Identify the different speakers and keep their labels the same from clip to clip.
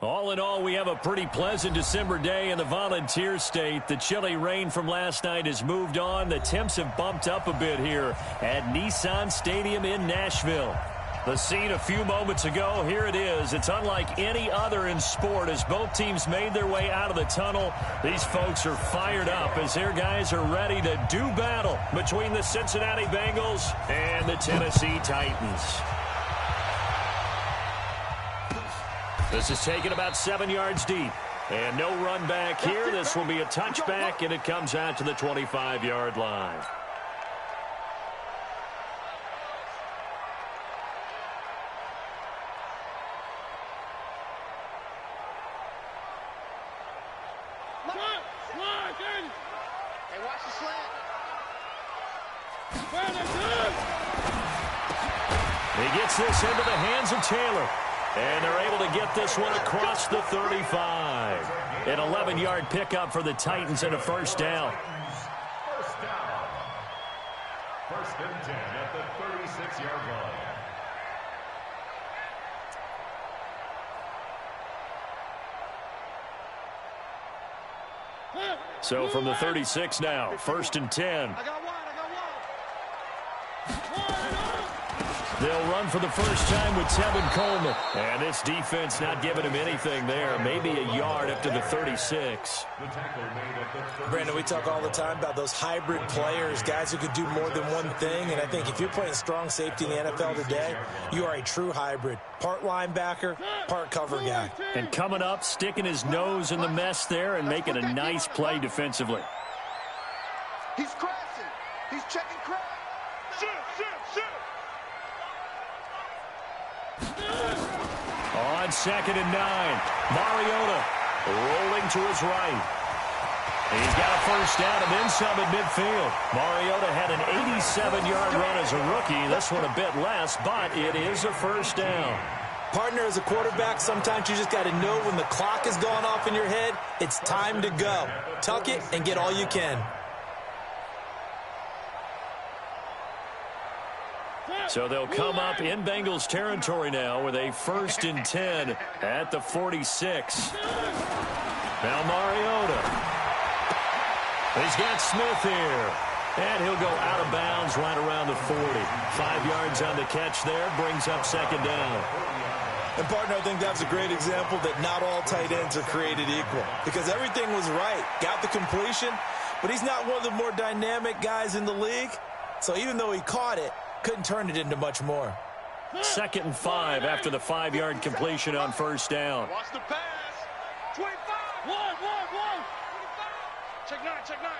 Speaker 1: All in all, we have a pretty pleasant December day in the Volunteer State. The chilly rain from last night has moved on. The temps have bumped up a bit here at Nissan Stadium in Nashville. The scene a few moments ago, here it is. It's unlike any other in sport as both teams made their way out of the tunnel. These folks are fired up as their guys are ready to do battle between the Cincinnati Bengals and the Tennessee Titans. This is taken about 7 yards deep. And no run back here. This will be a touchback, and it comes out to the 25-yard line. He gets this into the hands of Taylor. And they're able to get this one across the 35. An 11-yard pickup for the Titans and a first down.
Speaker 2: First and 10 at the 36-yard line.
Speaker 1: So from the 36 now, first and 10. They'll run for the first time with Tevin Coleman. And this defense not giving him anything there. Maybe a yard up to the 36.
Speaker 3: Brandon, we talk all the time about those hybrid players, guys who could do more than one thing. And I think if you're playing strong safety in the NFL today, you are a true hybrid. Part linebacker, part cover guy.
Speaker 1: And coming up, sticking his nose in the mess there and making a nice play defensively.
Speaker 4: He's crashing. He's checking crash. Shoot.
Speaker 1: On 2nd and 9, Mariota rolling to his right. He's got a first down and then some at midfield. Mariota had an 87-yard run as a rookie. This one a bit less, but it is a first down.
Speaker 3: Partner, as a quarterback, sometimes you just got to know when the clock is going off in your head, it's time to go. Tuck it and get all you can.
Speaker 1: So they'll come up in Bengals territory now with a first and 10 at the 46. Now Mariota. He's got Smith here. And he'll go out of bounds right around the 40. 5 yards on the catch there, brings up second down.
Speaker 3: And, partner, I think that's a great example that not all tight ends are created equal. Because everything was right. Got the completion, but he's not one of the more dynamic guys in the league. So even though he caught it, couldn't turn it into much more.
Speaker 1: 2nd and 5 after the 5-yard completion on first down.
Speaker 4: Watch the pass. 25. One. 25. Check nine.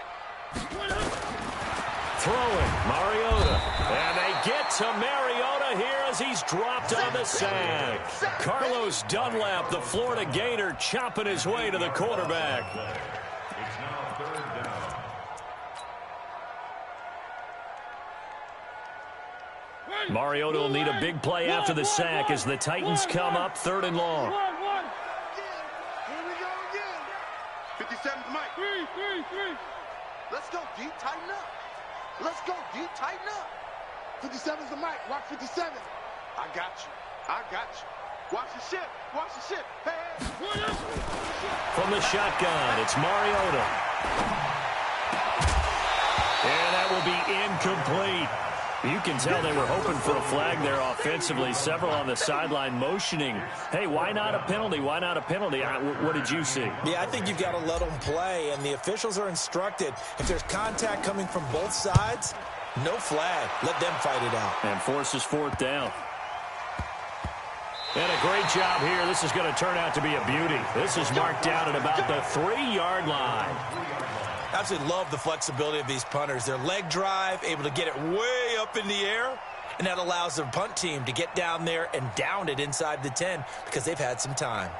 Speaker 1: Throwing, Mariota. And they get to Mariota here as he's dropped on the sack. Carlos Dunlap, the Florida Gator, chopping his way to the quarterback.
Speaker 2: It's now 3rd down.
Speaker 1: Mariota will need a big play after the sack as the Titans come up 3rd and long.
Speaker 4: Here we go again. 57's Mike. Three. Let's go, D. Tighten up. Let's go, D. Tighten up. 57's the Mike. Watch 57. I got you. Watch the ship. Hey.
Speaker 1: From the shotgun, it's Mariota. And that will be incomplete. You can tell they were hoping for a flag there offensively. Several on the sideline motioning, hey, why not a penalty? Why not a penalty? What did you see?
Speaker 3: Yeah, I think you've got to let them play, and the officials are instructed. If there's contact coming from both sides, no flag. Let them fight it out.
Speaker 1: And forces 4th down. And a great job here. This is going to turn out to be a beauty. This is marked down at about the 3-yard line.
Speaker 3: Absolutely love the flexibility of these punters. Their leg drive, able to get it way up in the air, and that allows their punt team to get down there and down it inside the 10 because they've had some time.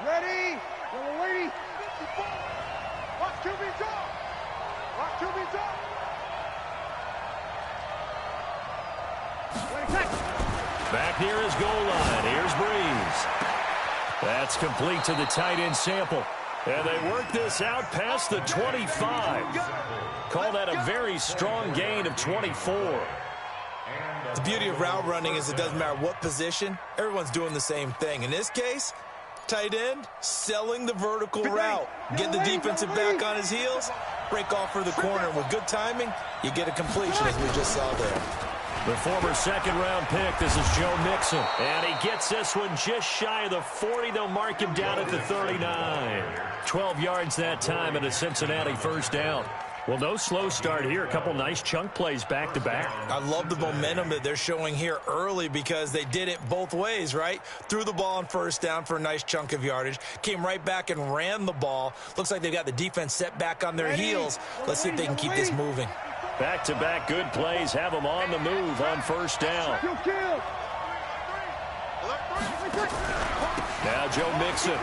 Speaker 4: Ready? Watch QB drop.
Speaker 1: Back near his goal line. Here's Breeze. That's complete to the tight end Sample. And they work this out past the 25. Call that a very strong gain of 24.
Speaker 2: And
Speaker 3: The beauty of route running is it doesn't matter what position, everyone's doing the same thing. In this case, tight end, selling the vertical route. Get the defensive back on his heels, break off for the corner. With good timing, you get a completion, as we just saw there.
Speaker 1: The former second-round pick, this is Joe Mixon. And he gets this one just shy of the 40. They'll mark him down at the 39. 12 yards that time and a Cincinnati first down. Well, no slow start here. A couple nice chunk plays back-to-back.
Speaker 3: I love the momentum that they're showing here early because they did it both ways, right? Threw the ball on first down for a nice chunk of yardage. Came right back and ran the ball. Looks like they've got the defense set back on their heels. Let's see if they can keep this moving.
Speaker 1: Back-to-back good plays have them on the move on first down. Now Joe Mixon.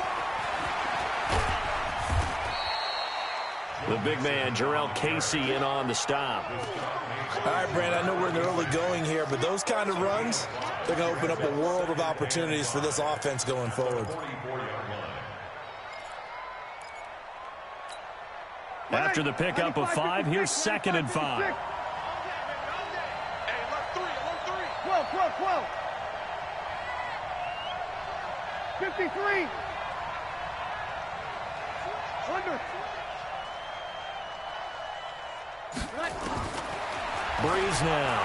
Speaker 1: The big man, Jarrell Casey, in on the stop.
Speaker 3: All right, Brand, I know we're in the early going here, but those kind of runs, they're going to open up a world of opportunities for this offense going forward.
Speaker 1: After the pickup of 5, here's 2nd and 5.
Speaker 4: Hey, left 3. 12. 53. Under.
Speaker 1: Breeze now.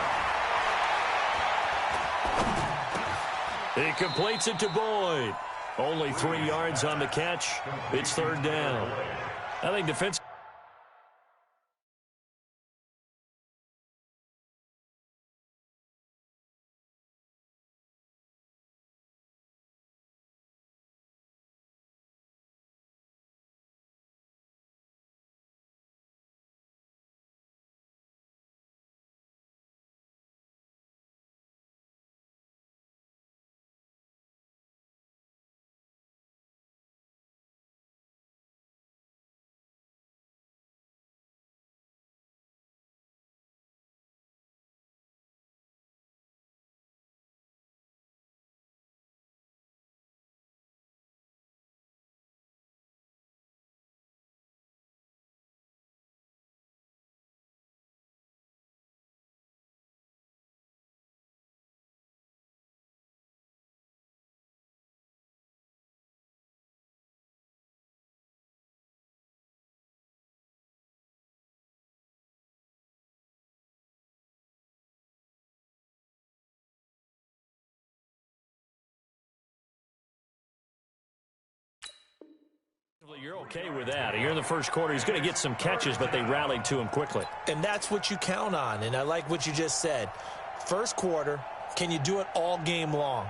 Speaker 1: He completes it to Boyd. Only 3 yards on the catch. It's 3rd down. I think defense. You're okay with that. Here in the first quarter, he's going to get some catches, but they rallied to him quickly.
Speaker 3: And that's what you count on, and I like what you just said. First quarter, can you do it all game long?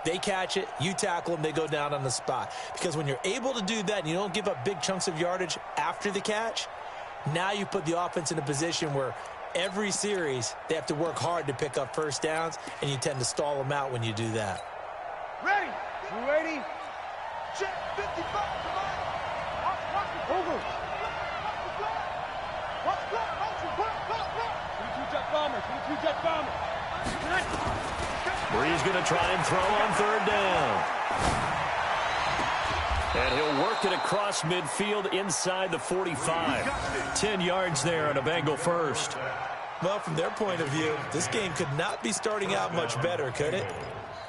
Speaker 3: They catch it, you tackle them, they go down on the spot. Because when you're able to do that and you don't give up big chunks of yardage after the catch, now you put the offense in a position where every series they have to work hard to pick up first downs, and you tend to stall them out when you do that.
Speaker 4: Ready. You ready? Check 55. Over. Watch the block. 22 jet bomber.
Speaker 1: Breeze going to try and throw on 3rd down. And he'll work it across midfield inside the 45. 10 yards there on a Bengal first.
Speaker 3: Well, from their point of view, this game could not be starting out much better, could it?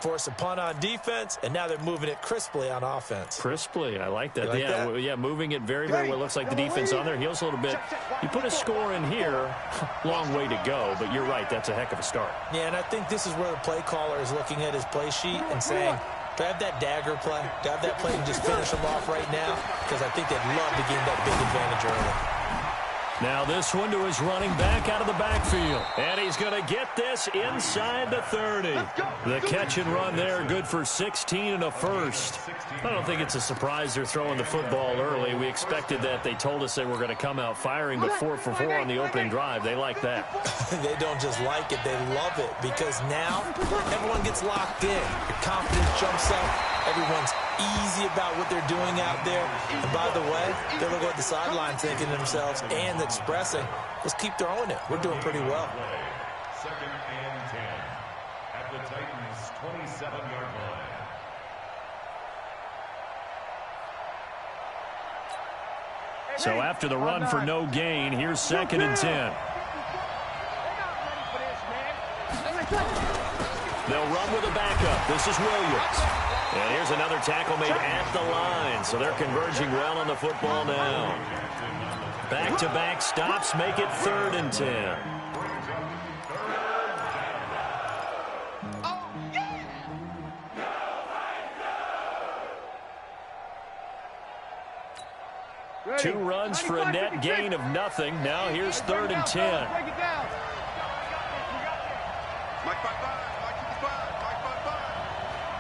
Speaker 3: Force a punt on defense, and now they're moving it crisply on offense.
Speaker 1: Crisply, I like that.
Speaker 3: Like that?
Speaker 1: Yeah, moving it very, very well. Looks like the defense on their heels a little bit. You put a score in here, long way to go, but you're right, that's a heck of a start.
Speaker 3: Yeah, and I think this is where the play caller is looking at his play sheet and saying, do I have that dagger play? Do I have that play and just finish them off right now? Because I think they'd love to gain that big advantage early.
Speaker 1: Now this one to his running back out of the backfield. And he's going to get this inside the 30. The catch and run there, good for 16 and a first. I don't think it's a surprise they're throwing the football early. We expected that. They told us they were going to come out firing, but 4 for 4 on the opening drive. They like that.
Speaker 3: They don't just like it, they love it, because now everyone gets locked in. Your confidence jumps up. Everyone's easy about what they're doing out there. And by the way, they're looking at the sideline thinking to themselves and expressing, let's keep throwing it. We're doing pretty well.
Speaker 2: 2nd and 10 at the Titans' 27-yard line.
Speaker 1: So after the run for no gain, here's 2nd and 10. They'll run with a backup. This is Williams. And here's another tackle made at the line. So they're converging well on the football now. Back-to-back stops make it 3rd and 10. Two runs for a net gain of nothing. Now here's 3rd and 10.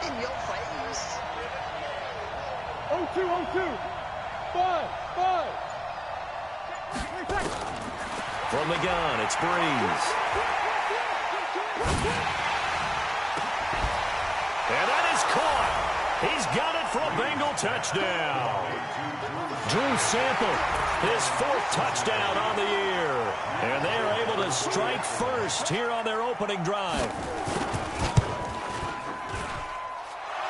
Speaker 4: In your face.
Speaker 5: 0-2, 5.
Speaker 1: From the gun, it's Breeze. And that is caught. He's got it for a Bengal touchdown. Drew Sample, his 4th touchdown on the year. And they are able to strike first here on their opening drive.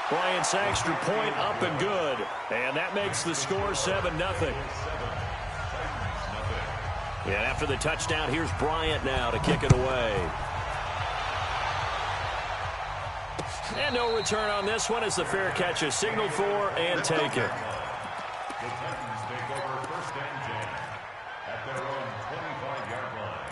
Speaker 1: Brian Saxter point up and good. And that makes the score 7-0. And after the touchdown, here's Bryant now to kick it away. And no return on this one as the fair catch is signaled for and taken.
Speaker 2: The Titans take over 1st and 10 at their own 25-yard line.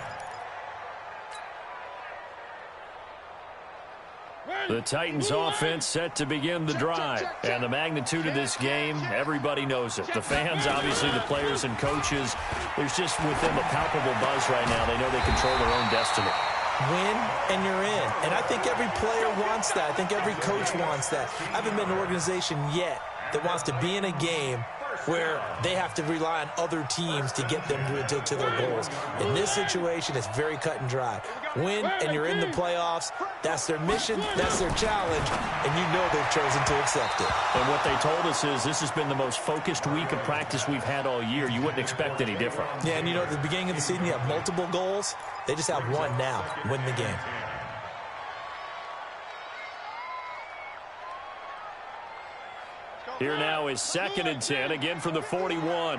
Speaker 1: The Titans offense set to begin the drive. And the magnitude of this game, everybody knows it. The fans, obviously the players and coaches, there's just with them a palpable buzz right now. They know they control their own destiny.
Speaker 3: Win, and you're in. And I think every player wants that. I think every coach wants that. I haven't been an organization yet that wants to be in a game where they have to rely on other teams to get them to their goals. In this situation, it's very cut and dry. Win, and you're in the playoffs. That's their mission. That's their challenge. And you know they've chosen to accept it.
Speaker 1: And what they told us is this has been the most focused week of practice we've had all year. You wouldn't expect any different.
Speaker 3: Yeah, and you know, at the beginning of the season, you have multiple goals. They just have one now. Win the game.
Speaker 1: Here now is 2nd and 10, again from the 41.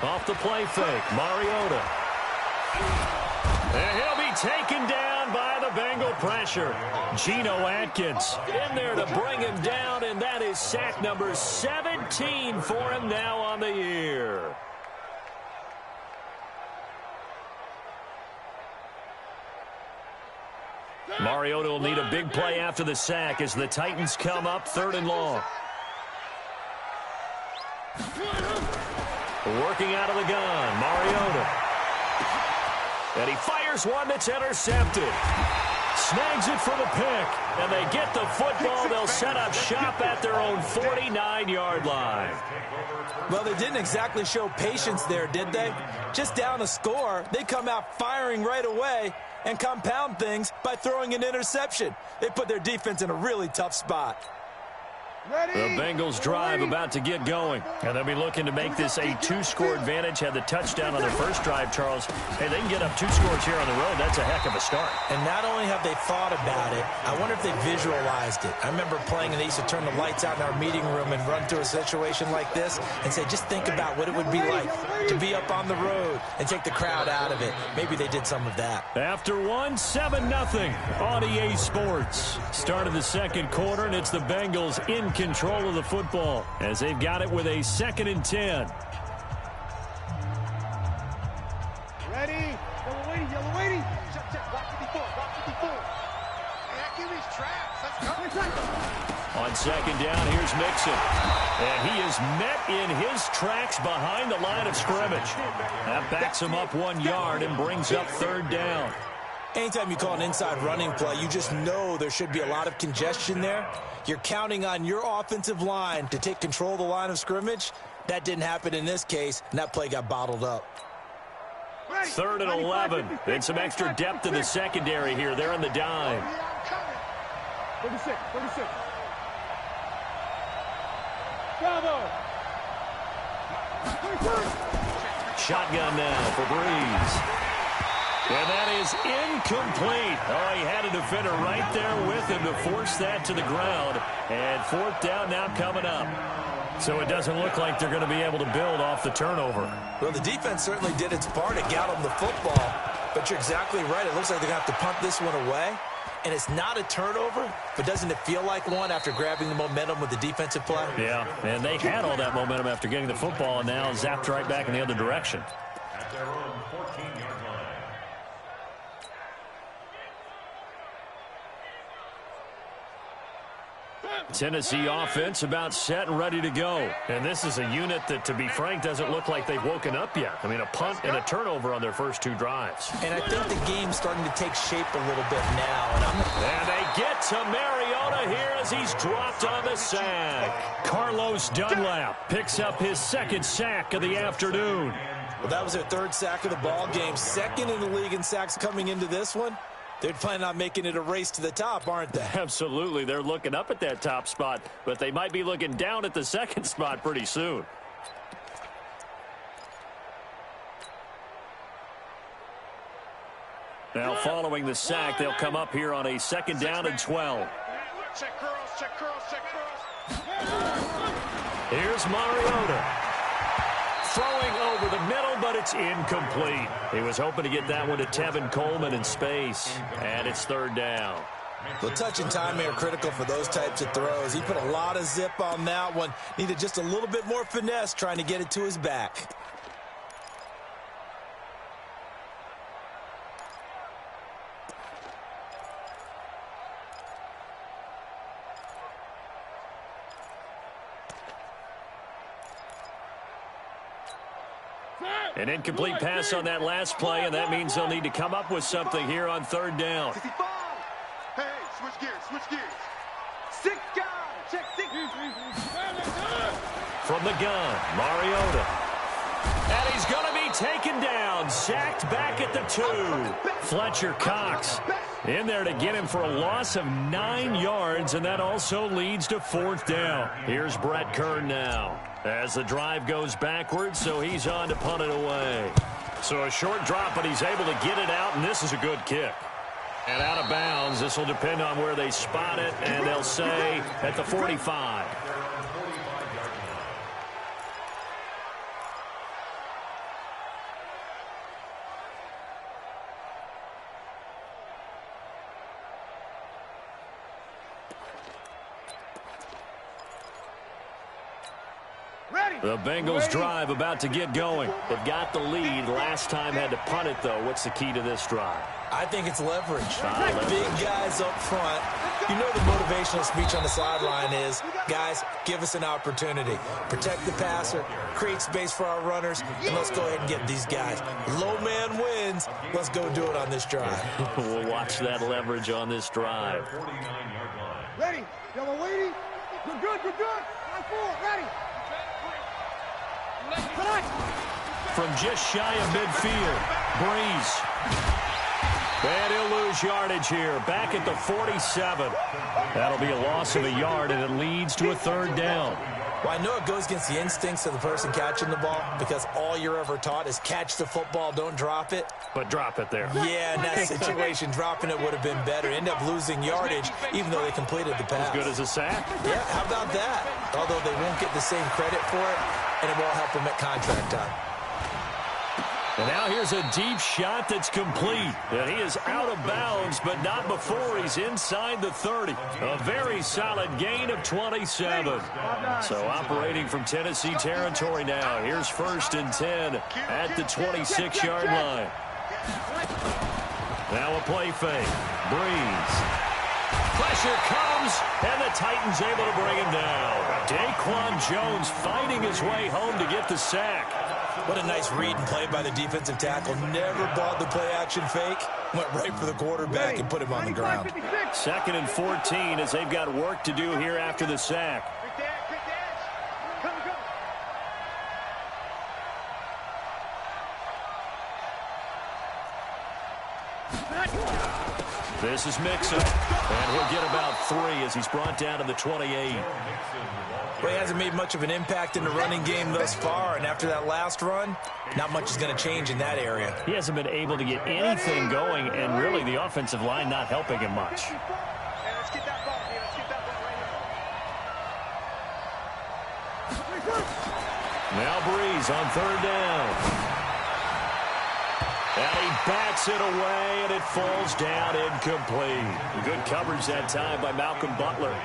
Speaker 1: Off the play fake, Mariota. And he'll be taken down by the Bengal pressure. Geno Atkins in there to bring him down, and that is sack number 17 for him now on the year. Mariota will need a big play after the sack as the Titans come up 3rd and long. Working out of the gun, Mariota. And he fires one that's intercepted. Snags it for the pick. And they get the football. They'll set up shop at their own 49-yard line.
Speaker 3: Well, they didn't exactly show patience there, did they? Just down a score, they come out firing right away and compound things by throwing an interception. They put their defense in a really tough spot.
Speaker 1: The Bengals drive about to get going, and they'll be looking to make this a 2-score advantage. Had the touchdown on their first drive, Charles. Hey, they can get up 2 scores here on the road. That's a heck of a start.
Speaker 3: And not only have they thought about it, I wonder if they visualized it. I remember playing, and they used to turn the lights out in our meeting room and run through a situation like this and say, just think about what it would be like to be up on the road and take the crowd out of it. Maybe they did some of that. After
Speaker 1: 7-0 on EA Sports. Start of the second quarter, and it's the Bengals in control of the football as they've got it with a 2nd and 10.
Speaker 5: Ready? Yellow lady.
Speaker 4: Check. Block 54. And give his traps. Let's go.
Speaker 1: On 2nd down, here's Mixon. And he is met in his tracks behind the line of scrimmage. That backs him up 1 yard and brings up 3rd down.
Speaker 3: Anytime you call an inside running play, you just know there should be a lot of congestion there. You're counting on your offensive line to take control of the line of scrimmage. That didn't happen in this case, and that play got bottled up.
Speaker 1: 3rd and 11. And some extra depth in the secondary here. They're in the dime.
Speaker 5: 36. Bravo.
Speaker 1: Shotgun now for Breeze. And that is incomplete. Oh, he had a defender right there with him to force that to the ground. And 4th down now coming up. So it doesn't look like they're going to be able to build off the turnover.
Speaker 3: Well, the defense certainly did its part to get them the football, but you're exactly right. It looks like they're going to have to punt this one away, and it's not a turnover, but doesn't it feel like one after grabbing the momentum with the defensive play?
Speaker 1: Yeah, and they had all that momentum after getting the football, and now zapped right back in the other direction.
Speaker 2: At their own 14-yard line.
Speaker 1: Tennessee offense about set and ready to go. And this is a unit that, to be frank, doesn't look like they've woken up yet. I mean, a punt and a turnover on their first 2 drives.
Speaker 3: And I think the game's starting to take shape a little bit now.
Speaker 1: And they get to Mariota here as he's dropped on the sack. Carlos Dunlap picks up his 2nd sack of the afternoon.
Speaker 3: Well, that was their 3rd sack of the ball game. 2nd in the league in sacks coming into this one. They're planning on making it a race to the top, aren't they?
Speaker 1: Absolutely. They're looking up at that top spot, but they might be looking down at the 2nd spot pretty soon. Now, following the sack, they'll come up here on a 2nd down and 12.
Speaker 4: Check curls, check curls, check curls.
Speaker 1: Here's Mariota. Throwing over the middle, but it's incomplete. He was hoping to get that one to Tevin Coleman in space, and it's 3rd down.
Speaker 3: The touch and timing are critical for those types of throws. He put a lot of zip on that one. Needed just a little bit more finesse trying to get it to his back.
Speaker 1: An incomplete pass on that last play, and that means they'll need to come up with something here on 3rd down.
Speaker 4: 65. Hey, switch gears, switch gears. 6 guys, check 6.
Speaker 1: From the gun, Mariota. And he's going to be taken down, sacked back at the 2. Fletcher Cox in there to get him for a loss of 9 yards, and that also leads to 4th down. Here's Brett Kern now as the drive goes backwards, so he's on to punt it away. So a short drop, but he's able to get it out, and this is a good kick. And out of bounds, this will depend on where they spot it, and they'll say at the 45. The Bengals drive about to get going. They've got the lead. Last time had to punt it, though. What's the key to this drive?
Speaker 3: I think it's leverage. Big guys up front. You know the motivational speech on the sideline is, guys, give us an opportunity. Protect the passer, create space for our runners, and let's go ahead and get these guys. Low man wins. Let's go do it on this drive.
Speaker 1: We'll watch that leverage on this drive.
Speaker 5: Ready. Yellow lady. Good, good, good, good. On 4. Ready.
Speaker 1: From just shy of midfield, Breeze. And he'll lose yardage here, back at the 47. That'll be a loss of a yard, and it leads to a 3rd down.
Speaker 3: Well, I know it goes against the instincts of the person catching the ball because all you're ever taught is catch the football, don't drop it.
Speaker 1: But drop it there.
Speaker 3: Yeah, in that situation, dropping it would have been better. End up losing yardage, even though they completed the pass.
Speaker 1: As good as a sack.
Speaker 3: Yeah, how about that? Although they won't get the same credit for it, and it won't help them at contract time.
Speaker 1: And now here's a deep shot that's complete. And he is out of bounds, but not before he's inside the 30. A very solid gain of 27. So operating from Tennessee territory now. Here's 1st and 10 at the 26-yard line. Now a play fake. Breeze. Pressure comes, and the Titans able to bring him down. Daquan Jones fighting his way home to get the sack.
Speaker 3: What a nice read and play by the defensive tackle. Never bought the play-action fake. Went right for the quarterback and put him on the ground.
Speaker 1: 2nd and 14 as they've got work to do here after the sack. This is Mixon, and he'll get about 3 as he's brought down to the 28.
Speaker 3: Well, he hasn't made much of an impact in the running game thus far, and after that last run, not much is going to change in that area.
Speaker 1: He hasn't been able to get anything going, and really the offensive line not helping him much. Breeze on third down. And he bats it away, and it falls down incomplete. Good coverage that time by Malcolm Butler.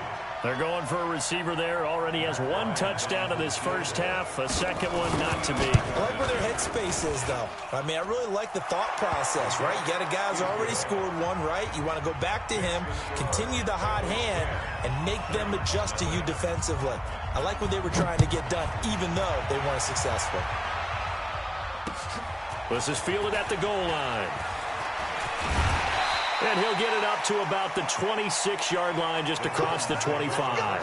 Speaker 1: They're going for a receiver there. Already has one touchdown in this first half. A second one not to be.
Speaker 3: I like where their headspace is, though. I mean, I really like the thought process, right? You got a guy who's already scored one, right? You want to go back to him, continue the hot hand, and make them adjust to you defensively. I like what they were trying to get done, even though they weren't successful.
Speaker 1: This is fielded at the goal line. And he'll get it up to about the 26-yard line, just across the 25.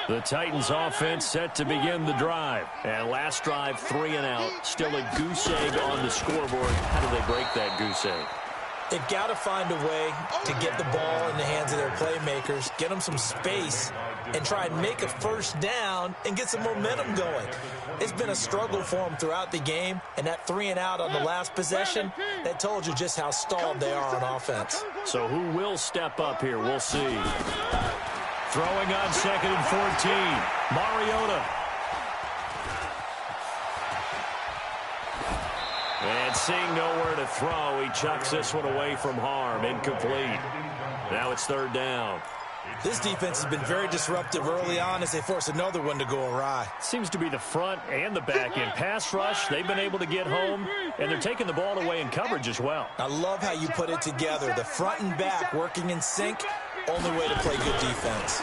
Speaker 1: The Titans offense set to begin the drive. And last drive, 3 and out. Still a goose egg on the scoreboard. How do they break that goose egg?
Speaker 3: They've got to find a way to get the ball in the hands of their playmakers, get them some space, and try and make a first down and get some momentum going. It's been a struggle for them throughout the game, and that 3 and out on the last possession, that told you just how stalled they are on offense.
Speaker 1: So who will step up here? We'll see. Throwing on 2nd and 14. Mariota. And seeing nowhere to throw, he chucks this one away from harm. Incomplete. Now it's 3rd down.
Speaker 3: This defense has been very disruptive early on as they force another one to go awry.
Speaker 1: Seems to be the front and the back end. Pass rush, they've been able to get home, and they're taking the ball away in coverage as well.
Speaker 3: I love how you put it together. The front and back working in sync, only way to play good defense.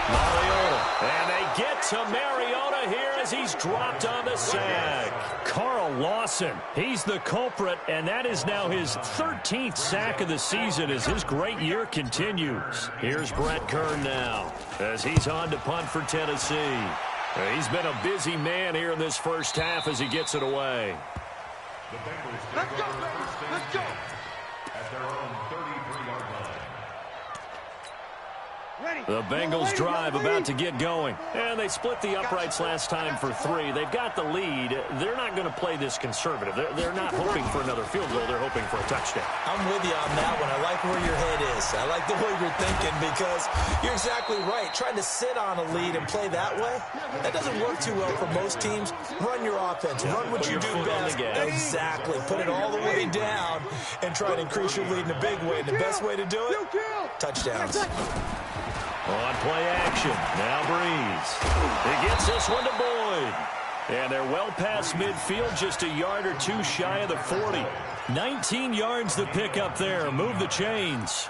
Speaker 1: Mariota. And they get to Mariota here as he's dropped on the sack. Carl Lawson, he's the culprit, and that is now his 13th sack of the season as his great year continues. Here's Brett Kern now as he's on to punt for Tennessee. He's been a busy man here in this first half as he gets it away.
Speaker 4: Let's go, baby. Let's go.
Speaker 2: At their own 33-yard line.
Speaker 1: The Bengals drive about to get going. And they split the uprights last time for 3. They've got the lead. They're not going to play this conservative. They're not hoping for another field goal. They're hoping for a touchdown.
Speaker 3: I'm with you on that one. I like where your head is. I like the way you're thinking because you're exactly right. Trying to sit on a lead and play that way, that doesn't work too well for most teams. Run your offense. Run what you do best. Exactly. Put it all the way down and try to increase your lead in a big way. And the best way to do it, touchdowns.
Speaker 1: On play action, now Breeze. He gets this one to Boyd. And they're well past midfield, just a yard or two shy of the 40. 19 yards to pick up there. Move the chains.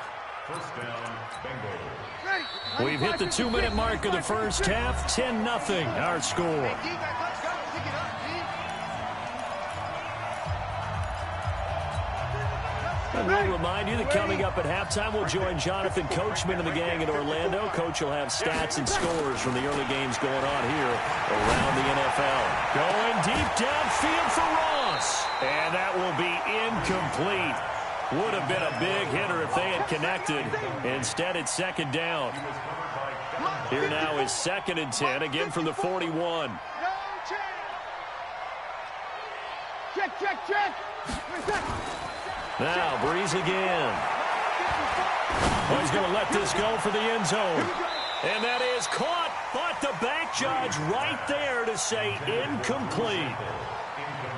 Speaker 2: First down, Bengals.
Speaker 1: We've hit the 2-minute mark of the first half. 10-0 our score. And we'll remind you that coming up at halftime, we'll join Jonathan Coachman and the gang in Orlando. Coach will have stats and scores from the early games going on here around the NFL. Going deep downfield for Ross. And that will be incomplete. Would have been a big hitter if they had connected. Instead, it's 2nd down. Here now is 2nd and 10, again from the 41.
Speaker 5: Check, check, check.
Speaker 1: Now, Breeze again. Oh, he's going to let this go for the end zone. And that is caught, but the back judge right there to say incomplete.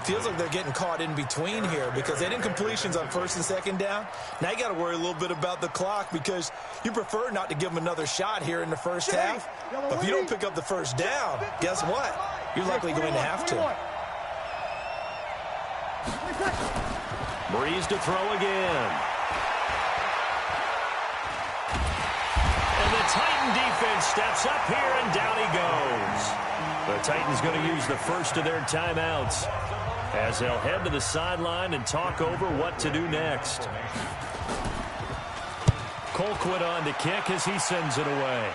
Speaker 3: Feels like they're getting caught in between here because they didn't completions on 1st and 2nd down. Now you got to worry a little bit about the clock because you prefer not to give them another shot here in the first half. But if you don't pick up the first down, guess what? You're likely going to have to.
Speaker 1: Breeze to throw again. And the Titan defense steps up here, and down he goes. The Titans going to use the first of their timeouts as they'll head to the sideline and talk over what to do next. Colquitt on to kick as he sends it away.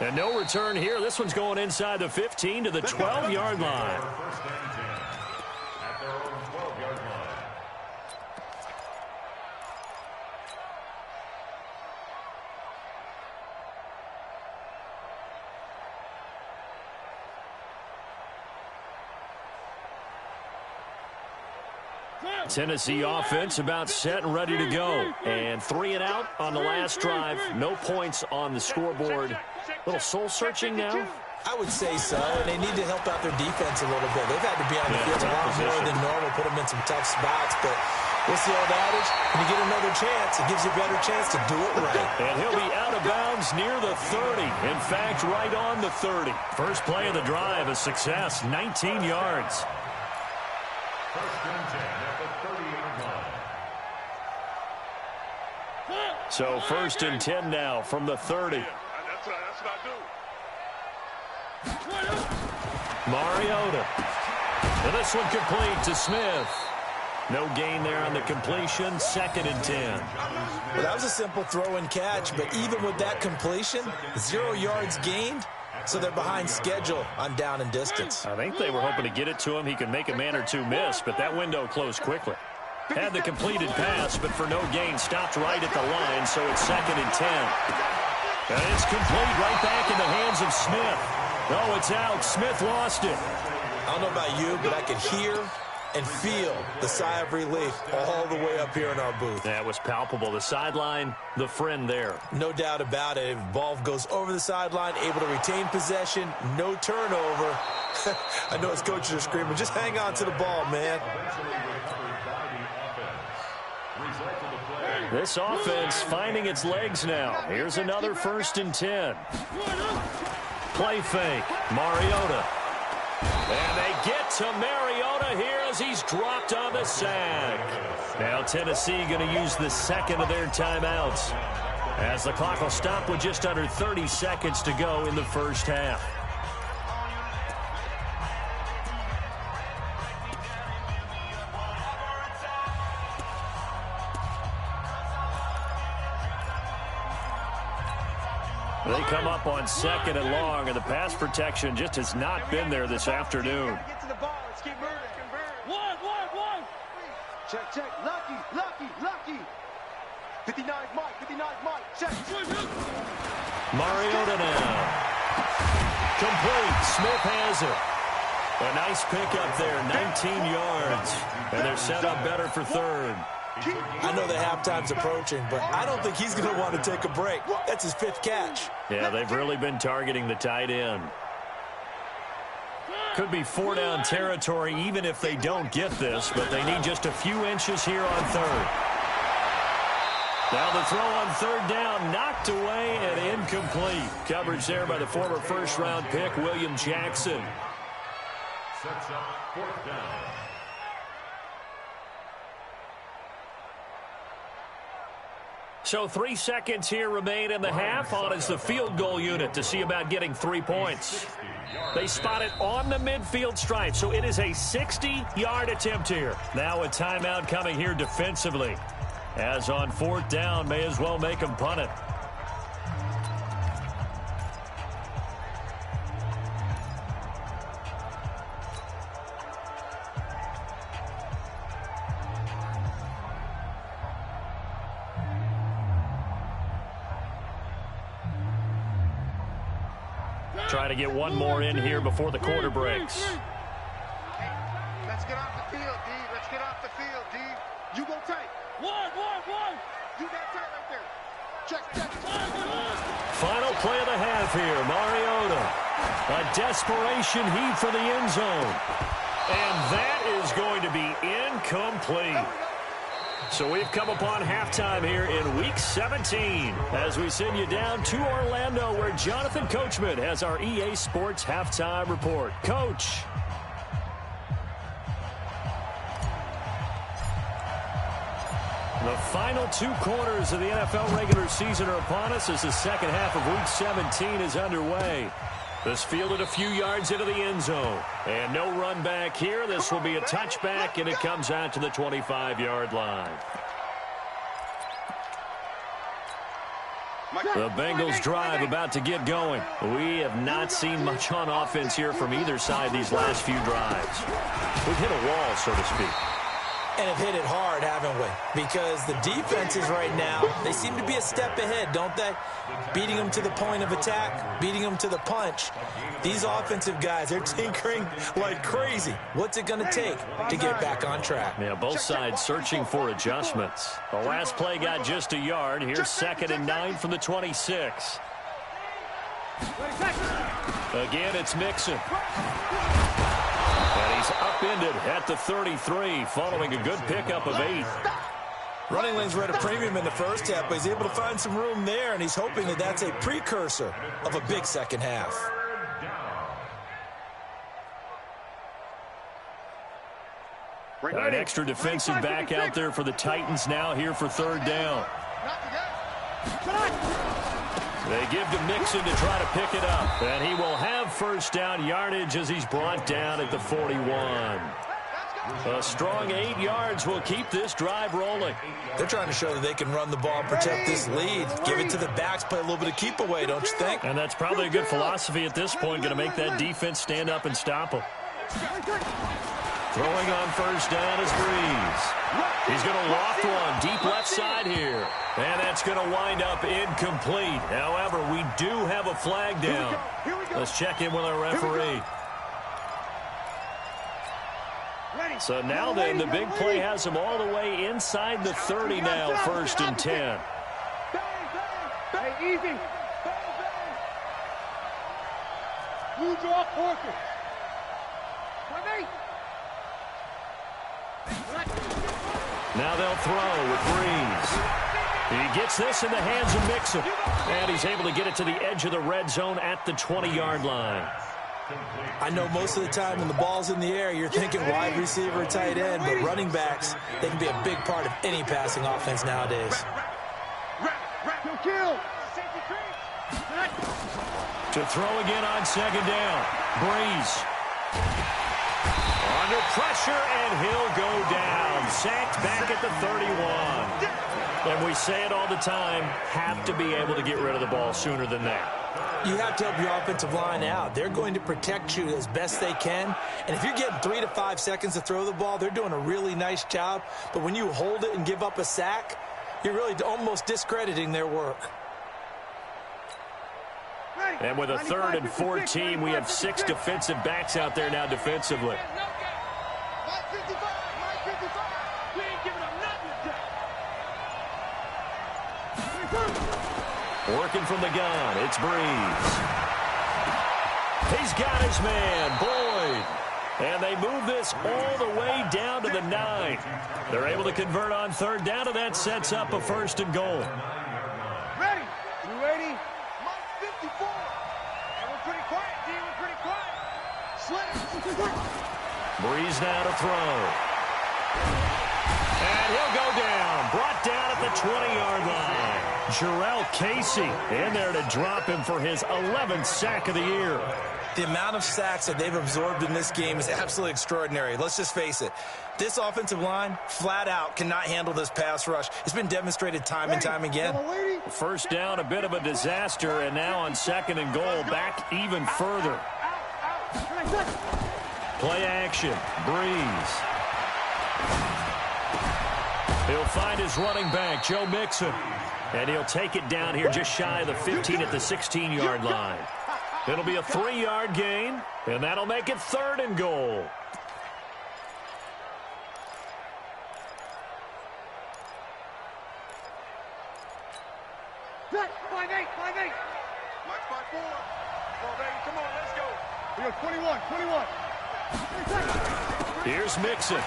Speaker 1: And no return here. This one's going inside the 15 to the 12-yard line. Tennessee offense about set and ready to go. And 3 and out on the last drive. No points on the scoreboard. Little soul-searching now?
Speaker 3: I would say so, and they need to help out their defense a little bit. They've had to be on the field a lot more than normal, put them in some tough spots. But what's the old adage? When you get another chance, it gives you a better chance to do it right.
Speaker 1: And he'll be out of bounds near the 30. In fact, right on the 30. First play of the drive, a success, 19 yards.
Speaker 2: First and 10 at the 30-yard line.
Speaker 1: So first and 10 now from the 30.
Speaker 4: That's what I do.
Speaker 1: Mariota. And this one complete to Smith. No gain there on the completion. Second and 10.
Speaker 3: Well, that was a simple throw and catch, but even with that completion, 0 yards gained, so they're behind schedule on down and distance.
Speaker 1: I think they were hoping to get it to him. He could make a man or two miss, but that window closed quickly. Had the completed pass, but for no gain, stopped right at the line, so it's second and 10. And it's complete right back in the hands of Smith. No, it's out. Smith lost it.
Speaker 3: I don't know about you, but I could hear and feel the sigh of relief all the way up here in our booth.
Speaker 1: That was palpable. The sideline, the friend there.
Speaker 3: No doubt about it. If ball goes over the sideline, able to retain possession, no turnover. I know his coaches are screaming, just hang on to the ball, man.
Speaker 1: This offense finding its legs now. Here's another first and 10. Play fake. Mariota. And they get to Mariota here as he's dropped on the sack. Now Tennessee going to use the second of their timeouts, as the clock will stop with just under 30 seconds to go in the first half. They come up on second and long, and the pass protection just has not been there this afternoon.
Speaker 5: Get to the ball. Let's keep moving. One. Check. Lucky. 59 Mike. Check.
Speaker 1: Mariota now. Complete. Smith has it. A nice pickup there, 19 yards. And they're set up better for third.
Speaker 3: I know the halftime's approaching, but I don't think he's going to want to take a break. That's his 5th catch.
Speaker 1: Yeah, they've really been targeting the tight end. Could be 4-down territory even if they don't get this, but they need just a few inches here on third. Now the throw on third down, knocked away and incomplete. Coverage there by the former first-round pick, William Jackson.
Speaker 2: Sets up 4th down.
Speaker 1: So 3 seconds here remain in the half. On is the field goal unit to see about getting 3 points. They spot it on the midfield stripe, so it is a 60-yard attempt here. Now a timeout coming here defensively. As on 4th down, may as well make them punt it. Trying to get one more in here before the quarter breaks.
Speaker 4: Let's get off the field, D. Let's get off the field, D. You go tight. One. You got tight right there. Check.
Speaker 1: Final play of the half here. Mariota. A desperation heave for the end zone. And that is going to be incomplete. So we've come upon halftime here in Week 17 as we send you down to Orlando, where Jonathan Coachman has our EA Sports Halftime Report. Coach. The final 2 quarters of the NFL regular season are upon us as the second half of Week 17 is underway. This fielded a few yards into the end zone. And no run back here. This will be a touchback, and it comes out to the 25-yard line. The Bengals drive about to get going. We have not seen much on offense here from either side these last few drives. We've hit a wall, so to speak.
Speaker 3: And have hit it hard, haven't we? Because the defenses right now, they seem to be a step ahead, don't they? Beating them to the point of attack, beating them to the punch. These offensive guys, they're tinkering like crazy. What's it going to take to get back on track?
Speaker 1: Yeah, both sides searching for adjustments. The last play got just a yard. Here's 2nd and 9 from the 26. Again, it's Mixon. And he's upended at the 33 following a good pickup of 8.
Speaker 3: Running lanes were at a premium in the first half, but he's able to find some room there, and he's hoping that that's a precursor of a big second half.
Speaker 1: An extra defensive back out there for the Titans now here for 3rd down. They give to Mixon to try to pick it up. And he will have 1st down yardage as he's brought down at the 41. A strong 8 yards will keep this drive rolling.
Speaker 3: They're trying to show that they can run the ball, protect this lead. Give it to the backs, play a little bit of keep away, don't you think?
Speaker 1: And that's probably a good philosophy at this point, going to make that defense stand up and stop them. Throwing on 1st down is Breeze. He's going to loft one deep left side here. And that's going to wind up incomplete. However, we do have a flag down. Let's check in with our referee. So now then, the big play has him all the way inside the 30 now, 1st and 10.
Speaker 5: Hey, easy. You draw Porter.
Speaker 1: Now they'll throw with Breeze. He gets this in the hands of Mixon. And he's able to get it to the edge of the red zone at the 20-yard line.
Speaker 3: I know most of the time when the ball's in the air, you're thinking wide receiver, tight end, but running backs, they can be a big part of any passing offense nowadays.
Speaker 1: To throw again on 2nd down. Breeze. Under pressure, and he'll go down. Sacked back at the 31. And we say it all the time, have to be able to get rid of the ball sooner than that.
Speaker 3: You have to help your offensive line out. They're going to protect you as best they can. And if you're getting 3 to 5 seconds to throw the ball, they're doing a really nice job. But when you hold it and give up a sack, you're really almost discrediting their work.
Speaker 1: And with a 3rd and 14, we have 6 defensive backs out there now defensively. Working from the gun, it's Breeze. He's got his man, Boyd. And they move this all the way down to the 9. They're able to convert on 3rd down, and that sets up a 1st and goal.
Speaker 5: Ready? You ready? Mike 54. And we're pretty quiet, D. We're pretty quiet.
Speaker 1: Breeze now to throw. And he'll go down. Brought down at the 20-yard line. Jarrell Casey in there to drop him for his 11th sack of the year.
Speaker 3: The amount of sacks that they've absorbed in this game is absolutely extraordinary. Let's just face it. This offensive line, flat out, cannot handle this pass rush. It's been demonstrated time and time again.
Speaker 1: 1st down, a bit of a disaster, and now on 2nd and goal, back even further. Play action, Breeze. He'll find his running back, Joe Mixon. And he'll take it down here just shy of the 15 at the 16-yard line. It'll be a 3-yard gain, and that'll make it 3rd and goal.
Speaker 5: Set, 5-8. Mike 5-4. Come on, baby, come on, let's go. We got 21.
Speaker 1: Here's Mixon.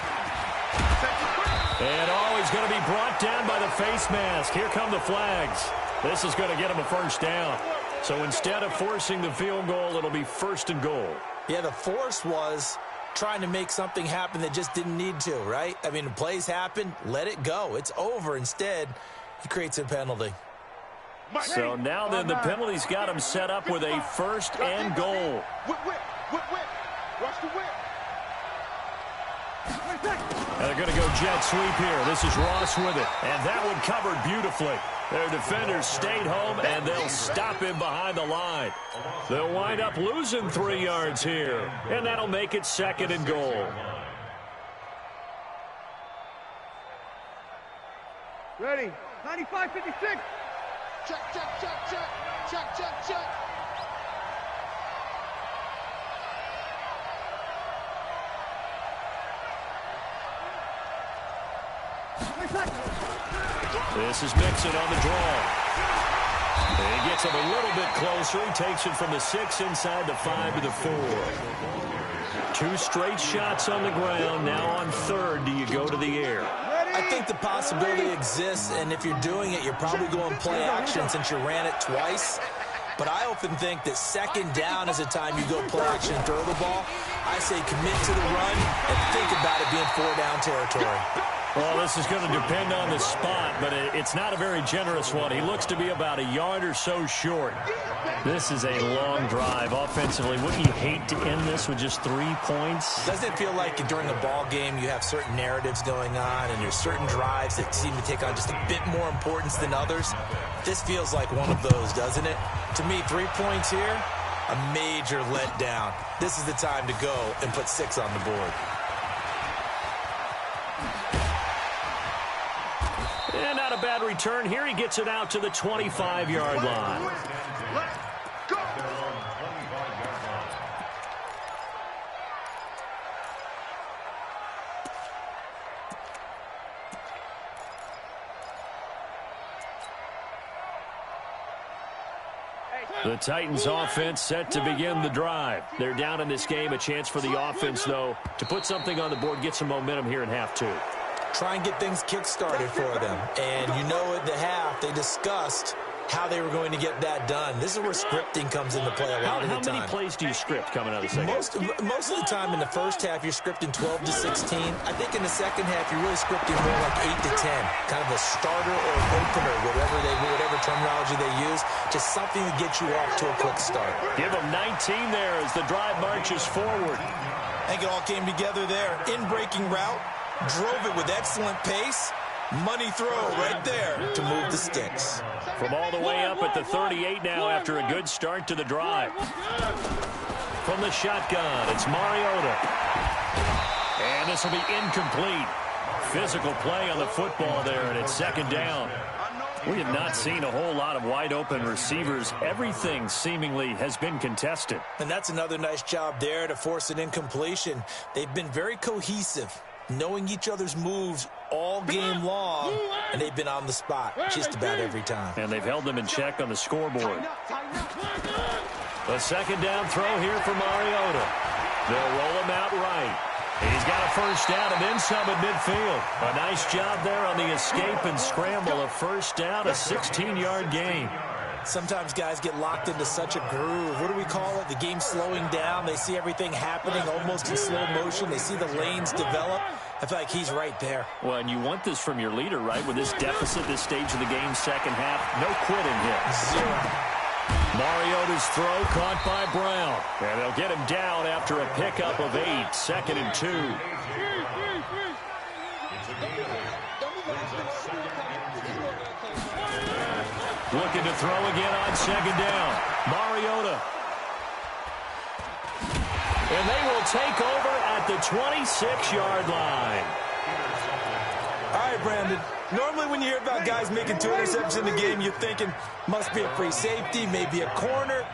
Speaker 1: And he's going to be brought down by the face mask. Here come the flags. This is going to get him a 1st down. So instead of forcing the field goal, it'll be 1st and goal.
Speaker 3: Yeah, the force was trying to make something happen that just didn't need to, right? I mean, the plays happen, let it go. It's over. Instead, he creates a penalty.
Speaker 1: So now then, the penalty's got him set up with a 1st and goal.
Speaker 5: Whip. Rush the whip.
Speaker 1: And they're going to go jet sweep here. This is Ross with it. And that one covered beautifully. Their defenders stayed home, and they'll stop him behind the line. They'll wind up losing 3 yards here. And that'll make it 2nd and goal.
Speaker 5: Ready. 95-56.
Speaker 4: Check, check, check, check. Check, check, check.
Speaker 1: This is Mixon on the draw. He gets him a little bit closer. He takes it from the 6 inside the 5 to the 4. 2 straight shots on the ground. Now on third, do you go to the air?
Speaker 3: I think the possibility exists, and if you're doing it, you're probably going play action since you ran it twice. But I often think that second down is a time you go play action and throw the ball. I say commit to the run and think about it being 4-down territory.
Speaker 1: Well, this is going to depend on the spot, but it's not a very generous one. He looks to be about a yard or so short. This is a long drive offensively. Wouldn't you hate to end this with just 3 points?
Speaker 3: Doesn't it feel like during a ball game you have certain narratives going on and there's certain drives that seem to take on just a bit more importance than others? This feels like one of those, doesn't it? To me, 3 points here, a major letdown. This is the time to go and put 6 on the board.
Speaker 1: And not a bad return here. He gets it out to the 25-yard line.
Speaker 4: Let's go.
Speaker 1: The Titans offense set to begin the drive. They're down in this game. A chance for the offense, though, to put something on the board, get some momentum here in half 2.
Speaker 3: Try and get things kick-started for them. And you know at the half, they discussed how they were going to get that done. This is where scripting comes into play a lot of the time.
Speaker 1: How many plays do you script coming out of the second?
Speaker 3: Most of the time in the first half, you're scripting 12 to 16. I think in the second half, you're really scripting more like 8 to 10. Kind of a starter or an opener, whatever terminology they use. Just something to get you off to a quick start.
Speaker 1: Give them 19 there as the drive marches forward.
Speaker 3: I think it all came together there. In-breaking route. Drove it with excellent pace. Money throw right there to move the sticks.
Speaker 1: From all the way up at the 38 now after a good start to the drive. From the shotgun, it's Mariota. And this will be incomplete. Physical play on the football there, and it's second down. We have not seen a whole lot of wide-open receivers. Everything seemingly has been contested.
Speaker 3: And that's another nice job there to force an incompletion. They've been very cohesive, knowing each other's moves all game long, and they've been on the spot just about every time.
Speaker 1: And they've held them in check on the scoreboard. The second down throw here for Mariota. They'll roll him out right. He's got a first down and then some at midfield. A nice job there on the escape and scramble. A first down, a 16-yard gain.
Speaker 3: Sometimes guys get locked into such a groove. What do we call it? The game's slowing down. They see everything happening almost in slow motion. They see the lanes develop. I feel like he's right there.
Speaker 1: Well, and you want this from your leader, right? With this deficit, this stage of the game, second half, no quitting here.
Speaker 3: 0.
Speaker 1: Mariota's throw caught by Brown. And they'll get him down after a pickup of 8. Second and 2. Looking to throw again on second down. Mariota. And they will take over at the 26-yard line.
Speaker 3: All right, Brandon. Normally when you hear about guys making 2 interceptions in the game, you're thinking must be a free safety, maybe a corner.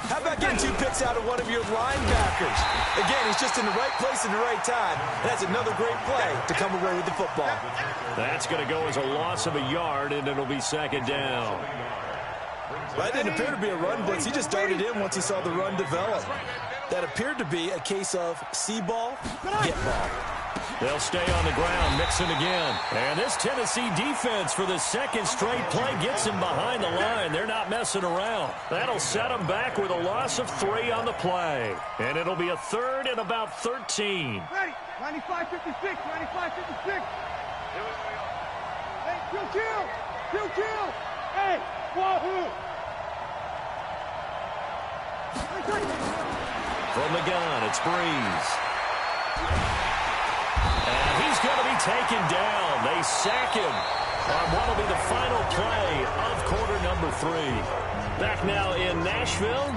Speaker 3: How about getting 2 picks out of one of your linebackers? Again, he's just in the right place at the right time. That's another great play to come away with the football.
Speaker 1: That's going to go as a loss of a yard, and it'll be second down.
Speaker 3: That didn't appear to be a run blitz. He just darted in once he saw the run develop. That appeared to be a case of see ball, get ball.
Speaker 1: They'll stay on the ground, Mixon again. And this Tennessee defense for the second straight play gets him behind the line. They're not messing around. That'll set them back with a loss of 3 on the play. And it'll be a third and about 13.
Speaker 5: Ready. 95-56. 95-56. Hey, kill. Hey, wahoo.
Speaker 1: From the gun, it's Breeze. And he's going to be taken down. They sack him on what will be the final play of quarter number 3. Back now in Nashville,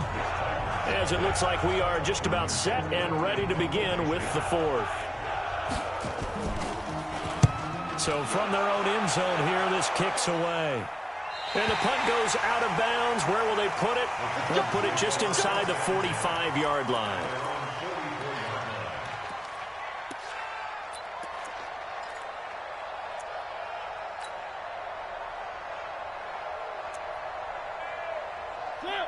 Speaker 1: as it looks like we are just about set and ready to begin with the 4th. So from their own end zone here, this kicks away. And the punt goes out of bounds. Where will they put it? They'll put it just inside the 45-yard line.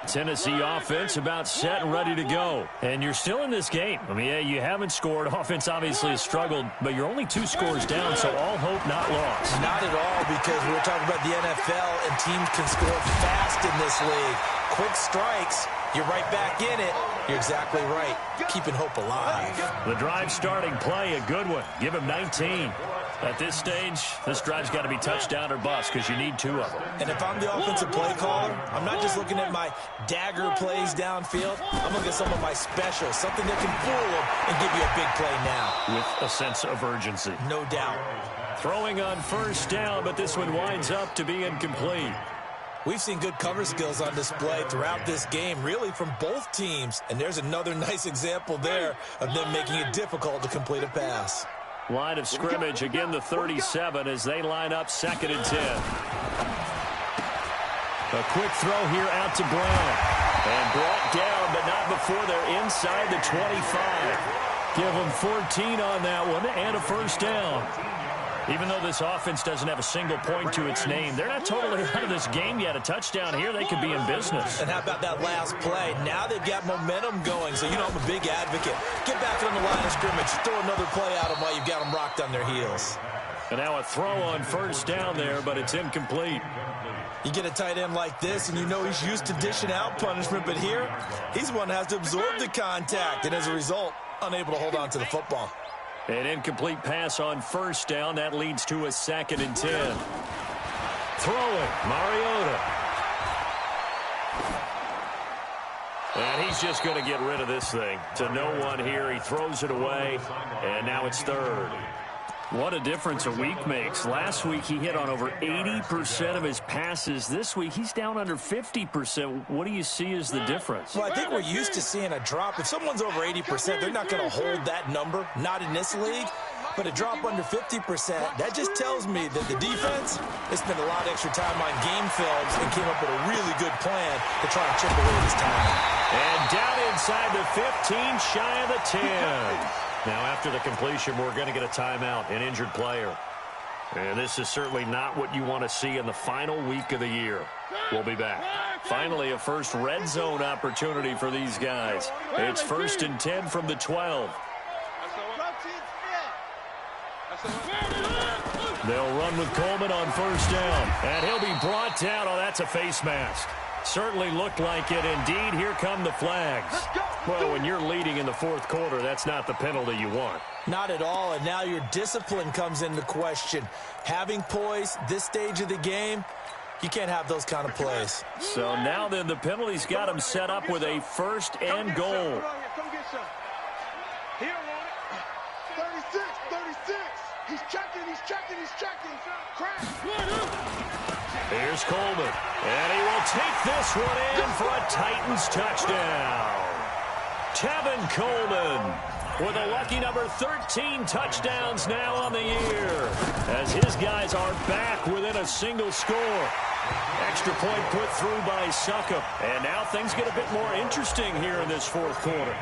Speaker 1: Tennessee offense about set and ready to go. And you're still in this game. I mean, yeah, you haven't scored. Offense obviously has struggled, but you're only 2 scores down, so all hope not lost.
Speaker 3: Not at all, because we're talking about the NFL, and teams can score fast in this league. Quick strikes, you're right back in it. You're exactly right. Keeping hope alive.
Speaker 1: The drive starting play, a good one. Give him 19. At this stage, this drive's got to be touchdown or bust because you need 2 of them.
Speaker 3: And if I'm the offensive play caller, I'm not just looking at my dagger plays downfield. I'm looking at some of my specials, something that can fool them and give you a big play now.
Speaker 1: With a sense of urgency.
Speaker 3: No doubt.
Speaker 1: Throwing on first down, but this one winds up to be incomplete.
Speaker 3: We've seen good cover skills on display throughout this game, really from both teams. And there's another nice example there of them making it difficult to complete a pass.
Speaker 1: Line of scrimmage, again the 37 as they line up 2nd and 10. A quick throw here out to Brown. And brought down, but not before they're inside the 25. Give them 14 on that one and a first down. Even though this offense doesn't have a single point to its name, they're not totally out of this game yet. A touchdown here, they could be in business.
Speaker 3: And how about that last play? Now they've got momentum going, so you know I'm a big advocate. Get back on the line of scrimmage, throw another play at them while you've got them rocked on their heels.
Speaker 1: And now a throw on first down there, but it's incomplete.
Speaker 3: You get a tight end like this, and you know he's used to dishing out punishment, but here, he's the one that has to absorb the contact, and as a result, unable to hold on to the football.
Speaker 1: An incomplete pass on first down. That leads to a 2nd and 10. Throwing, Mariota. And he's just going to get rid of this thing. To no one here. He throws it away, and now it's 3rd. What a difference a week makes. Last week he hit on over 80% of his passes. This week he's down under 50%. What do you see as the difference?
Speaker 3: Well, I think we're used to seeing a drop. If someone's over 80%, they're not going to hold that number. Not in this league. But a drop under 50%, that just tells me that the defense has spent a lot of extra time on game films and came up with a really good plan to try and chip away this time.
Speaker 1: And down inside the 15, shy of the 10. Now, after the completion, we're going to get a timeout, an injured player. And this is certainly not what you want to see in the final week of the year. We'll be back. Finally, a first red zone opportunity for these guys. It's 1st and 10 from the 12. They'll run with Coleman on first down. And he'll be brought down. Oh, that's a face mask. Certainly looked like it. Indeed, here come the flags. Well, when you're leading in the 4th quarter, that's not the penalty you want.
Speaker 3: Not at all, and now your discipline comes into question. Having poise this stage of the game, you can't have those kind of plays.
Speaker 1: So now then, the penalty's got him set up with a 1st and goal.
Speaker 4: 36. He's checking. Crash.
Speaker 1: Here's Coleman, and he will take this one in for a Titans touchdown. Tevin Coleman with a lucky number 13 touchdowns now on the year as his guys are back within a single score. Extra point put through by Succop, and now things get a bit more interesting here in this 4th quarter.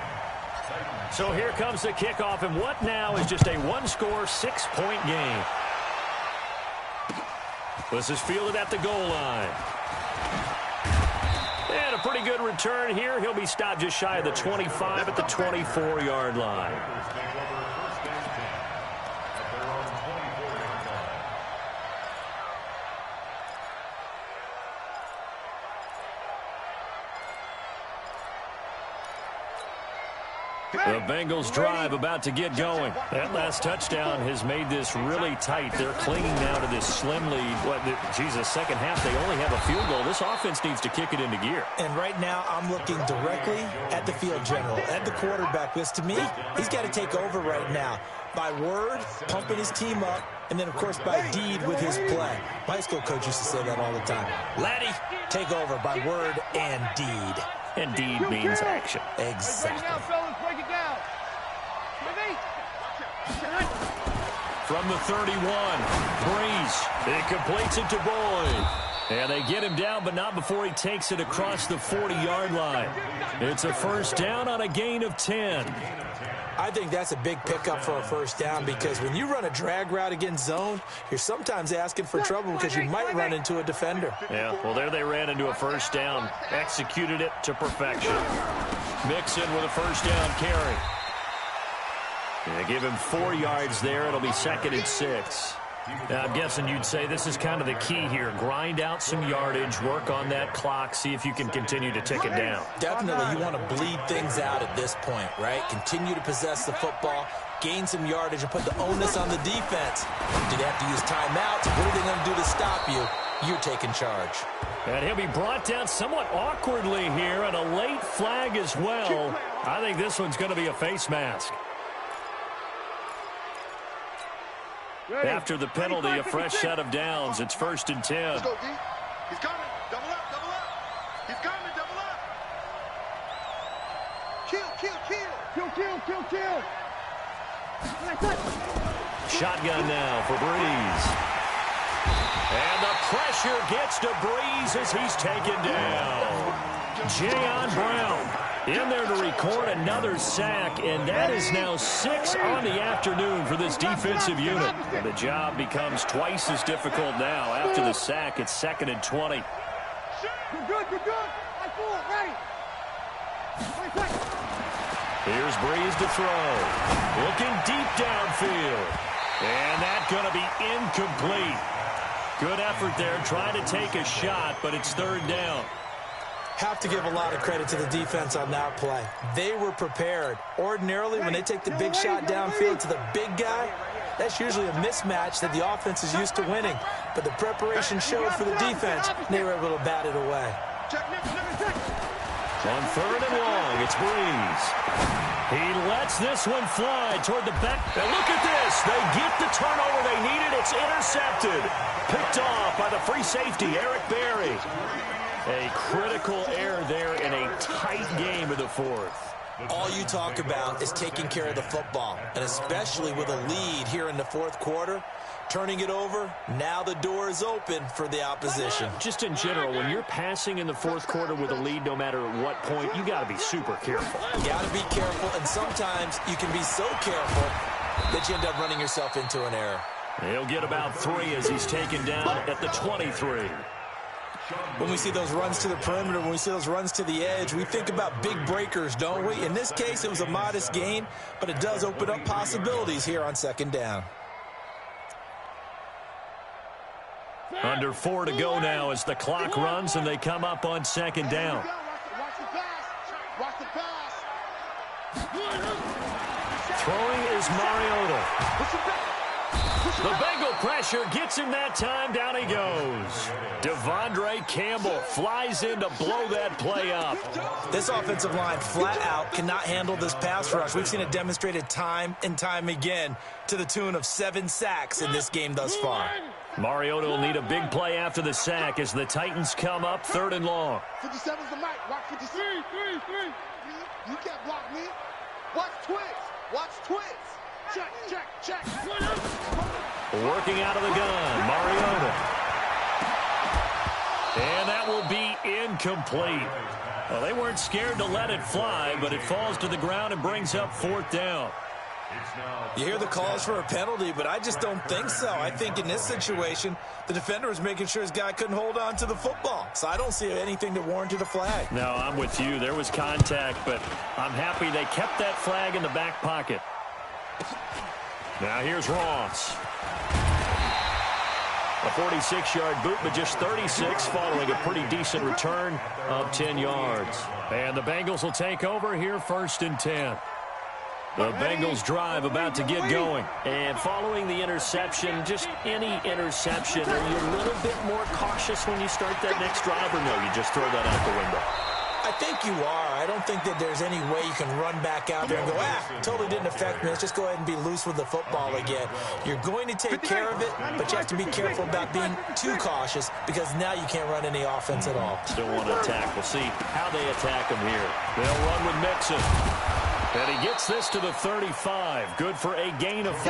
Speaker 1: So here comes the kickoff, and what now is just a 1-score, 6-point game. This is fielded at the goal line. And a pretty good return here. He'll be stopped just shy of the 25 at the 24-yard line. The Bengals drive about to get going. That last touchdown has made this really tight. They're clinging now to this slim lead. Second half, they only have a field goal. This offense needs to kick it into gear.
Speaker 3: And right now, I'm looking directly at the field general, at the quarterback, because to me, he's got to take over right now. By word, pumping his team up, and then, of course, by deed with his play. My high school coach used to say that all the time. Laddie, take over by word and deed.
Speaker 1: And deed means action.
Speaker 3: Exactly.
Speaker 1: from the 31. Breeze, it completes it to Boyd. And they get him down, but not before he takes it across the 40-yard line. It's a first down on a gain of 10.
Speaker 3: I think that's a big pickup for a first down because when you run a drag route against zone, you're sometimes asking for trouble because you might run into a defender.
Speaker 1: Yeah, well, there they ran into a first down. Executed it to perfection. Mixon with a first down carry. They give him 4 yards there. It'll be 2nd and 6. Now, I'm guessing you'd say this is kind of the key here. Grind out some yardage, work on that clock, see if you can continue to tick it down.
Speaker 3: Definitely, you want to bleed things out at this point, right? Continue to possess the football, gain some yardage, and put the onus on the defense. Do they have to use timeouts? What are they going to do to stop you? You're taking charge.
Speaker 1: And he'll be brought down somewhat awkwardly here, and a late flag as well. I think this one's going to be a face mask. After the penalty, a fresh set of downs. It's 1st and 10.
Speaker 4: Let's go, D. He's coming. Double up, double up. He's coming, double up. Kill, kill, kill.
Speaker 5: Kill, kill, kill, kill.
Speaker 1: Shotgun now for Breeze. And the pressure gets to Breeze as he's taken down. Jayon Brown in there to record another sack, and that is now 6 on the afternoon for this defensive unit. And the job becomes twice as difficult now. After the sack, it's 2nd and 20.
Speaker 5: You're good, you're good. I pull it, ready.
Speaker 1: Here's Breeze to throw. Looking deep downfield. And that's going to be incomplete. Good effort there, trying to take a shot, but it's 3rd down.
Speaker 3: Have to give a lot of credit to the defense on that play. They were prepared. Ordinarily, when they take the big shot downfield to the big guy, that's usually a mismatch that the offense is used to winning. But the preparation showed for the defense, and they were able to bat it away.
Speaker 1: On 3rd and long, it's Breeze. He lets this one fly toward the back. And look at this. They get the turnover they needed. It's intercepted. Picked off by the free safety, Eric Berry. A critical error there in a tight game of the 4th.
Speaker 3: All you talk about is taking care of the football, and especially with a lead here in the 4th quarter, turning it over, now the door is open for the opposition.
Speaker 1: Just in general, when you're passing in the 4th quarter with a lead, no matter at what point, you got to be super careful.
Speaker 3: You got to be careful, and sometimes you can be so careful that you end up running yourself into an error.
Speaker 1: He'll get about 3 as he's taken down at the 23.
Speaker 3: When we see those runs to the perimeter, when we see those runs to the edge, we think about big breakers, don't we? In this case, it was a modest gain, but it does open up possibilities here on 2nd down.
Speaker 1: Under 4 to go now as the clock runs and they come up on 2nd down.
Speaker 4: Watch the pass. Watch the pass.
Speaker 1: Throwing is Mariota. The Bengal pressure gets him that time. Down he goes. Devondre Campbell flies in to blow that play up.
Speaker 3: This offensive line flat out cannot handle this pass rush. We've seen it demonstrated time and time again to the tune of 7 sacks in this game thus far.
Speaker 1: Mariota will need a big play after the sack as the Titans come up 3rd and long.
Speaker 4: 57's the mic. Watch 57. You can't block me. Watch twins. Watch twins. Check, check, check.
Speaker 1: Working out of the gun, Mariota. And that will be incomplete. Well, they weren't scared to let it fly, but it falls to the ground and brings up 4th down.
Speaker 3: You hear the calls for a penalty, but I just don't think so. I think in this situation, the defender was making sure his guy couldn't hold on to the football. So I don't see anything that warranted a flag.
Speaker 1: No, I'm with you. There was contact, but I'm happy they kept that flag in the back pocket. Now here's Ross. A 46-yard boot, but just 36 following a pretty decent return of 10 yards. And the Bengals will take over here 1st and 10. The Bengals drive about to get going. And following the interception, just any interception, are you a little bit more cautious when you start that next drive, or no, you just throw that out the window?
Speaker 3: I think you are. I don't think that there's any way you can run back out there and go, totally didn't affect me. Let's just go ahead and be loose with the football again. You're going to take care of it, but you have to be careful about being too cautious because now you can't run any offense at all.
Speaker 1: Still want to attack. We'll see how they attack them here. They'll run with Mixon. And he gets this to the 35. Good for a gain of 5.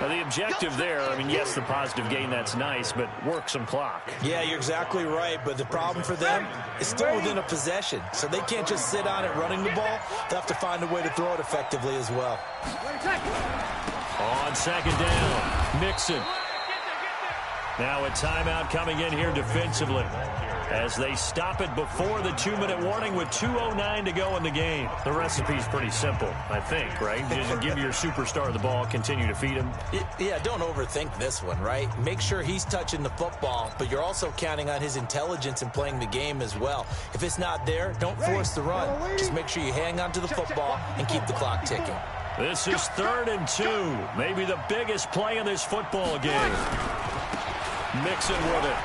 Speaker 1: Now, the objective there, I mean, yes, the positive gain, that's nice, but work some clock.
Speaker 3: Yeah, you're exactly right, but the problem for them is still within a possession, so they can't just sit on it running the ball. They'll have to find a way to throw it effectively as well.
Speaker 1: On second down, Mixon. Now a timeout coming in here defensively as they stop it before the 2-minute warning with 2:09 to go in the game. The recipe's pretty simple, I think, right? Just give your superstar the ball, continue to feed him.
Speaker 3: Yeah, don't overthink this one, right? Make sure he's touching the football, but you're also counting on his intelligence in playing the game as well. If it's not there, don't force the run. Just make sure you hang on to the football and keep the clock ticking.
Speaker 1: This is 3rd and 2, maybe the biggest play in this football game. Mixon with it.